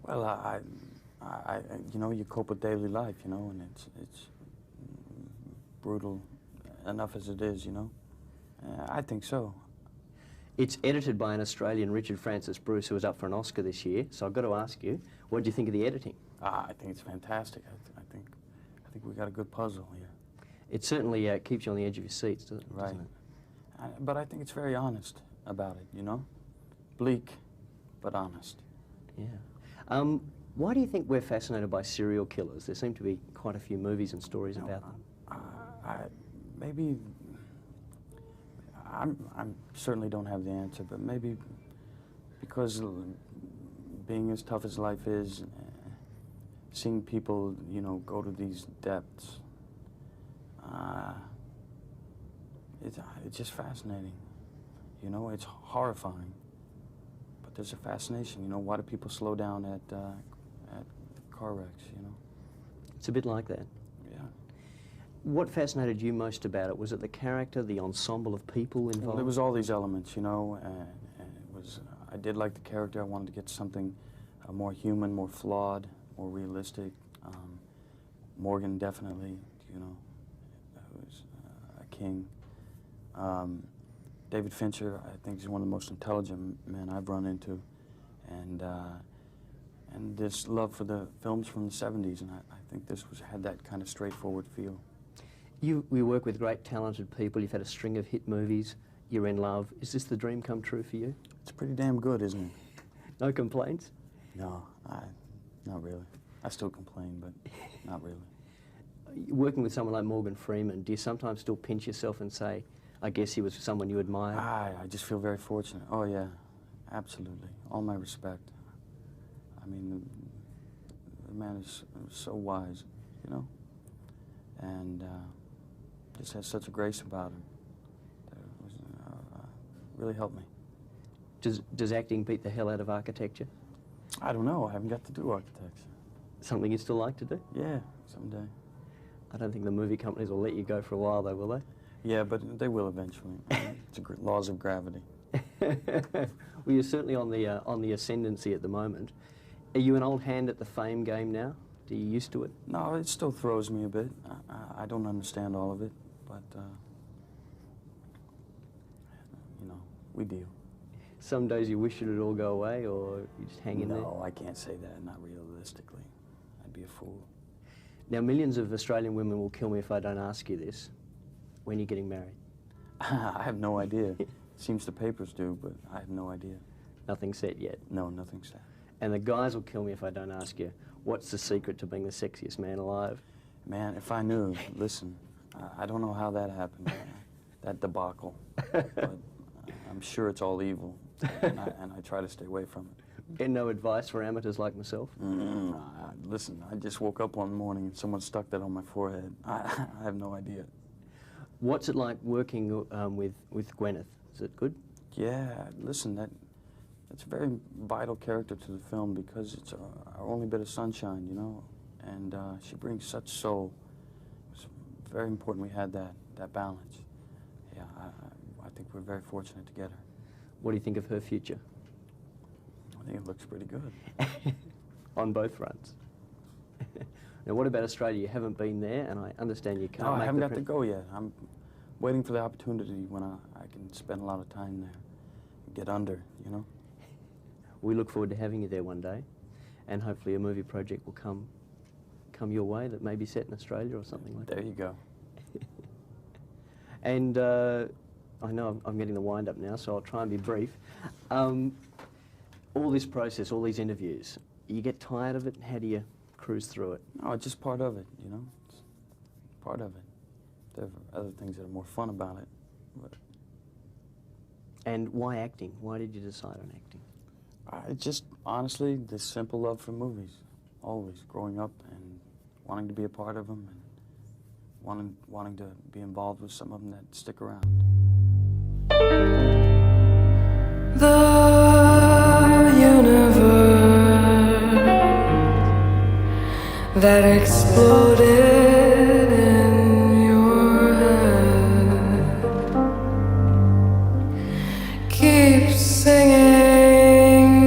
Well, you know, you cope with daily life, you know, and it's brutal enough as it is, you know. I think so. It's edited by an Australian, Richard Francis Bruce, who was up for an Oscar this year. So I've got to ask you, what do you think of the editing? I think it's fantastic. I think we got a good puzzle here. It certainly keeps you on the edge of your seats, doesn't it? Right. But I think it's very honest about it, you know? Bleak, but honest. Yeah. Why do you think we're fascinated by serial killers? There seem to be quite a few movies and stories about them. Maybe, I certainly don't have the answer, but maybe because being as tough as life is, seeing people, you know, go to these depths, it's just fascinating. You know, it's horrifying, but there's a fascination. You know, why do people slow down at car wrecks? You know, it's a bit like that. Yeah. What fascinated you most about it? Was it the character, the ensemble of people involved? Well, it was all these elements, you know, and it was. I did like the character. I wanted to get something more human, more flawed, more realistic. Morgan definitely, you know, was a king. David Fincher, I think, is one of the most intelligent men I've run into, and this love for the films from the '70s, and I think this had that kind of straightforward feel. You work with great talented people. You've had a string of hit movies. You're in love. Is this the dream come true for you? It's pretty damn good, isn't it? No complaints? No, not really. I still complain, but not really. Working with someone like Morgan Freeman, do you sometimes still pinch yourself and say, I guess he was someone you admired? I just feel very fortunate. Oh, yeah, absolutely. All my respect. I mean, the man is so wise, you know, and just has such a grace about him that it was, really helped me. Does acting beat the hell out of architecture? I don't know. I haven't got to do architecture. Something you'd still like to do? Yeah, someday. I don't think the movie companies will let you go for a while, though, will they? Yeah, but they will eventually. It's laws of gravity. Well, you're certainly on the ascendancy at the moment. Are you an old hand at the fame game now? Are you used to it? No, it still throws me a bit. I don't understand all of it, but you know, we deal. Some days you wish it would all go away, or you just hang in there? No, I can't say that, not realistically. I'd be a fool. Now, millions of Australian women will kill me if I don't ask you this. When are you getting married? I have no idea. Seems the papers do, but I have no idea. Nothing set yet? No, nothing set. And the guys will kill me if I don't ask you, what's the secret to being the sexiest man alive? Man, if I knew, listen, I don't know how that happened, that debacle, but I'm sure it's all evil, and I try to stay away from it. And no advice for amateurs like myself? Listen, I just woke up one morning and someone stuck that on my forehead. I have no idea. What's it like working with Gwyneth? Is it good? Yeah, listen, that's a very vital character to the film because it's our only bit of sunshine, you know, and she brings such soul. It's very important we had that balance. Yeah, I think we're very fortunate to get her. What do you think of her future? I think it looks pretty good. On both fronts. Now, what about Australia? You haven't been there, and I understand you can't. No, I haven't got to go yet. I'm waiting for the opportunity when I can spend a lot of time there, get under, you know. We look forward to having you there one day, and hopefully a movie project will come your way that may be set in Australia or something like that. There you go. And I know I'm getting the wind up now, so I'll try and be brief. All this process, all these interviews, you get tired of it? How do you cruise through it? No, it's just part of it, you know. It's part of it. There are other things that are more fun about it. But and why acting? Why did you decide on acting? Just, honestly, this simple love for movies. Always, growing up and wanting to be a part of them and wanting to be involved with some of them that stick around. The universe that exploded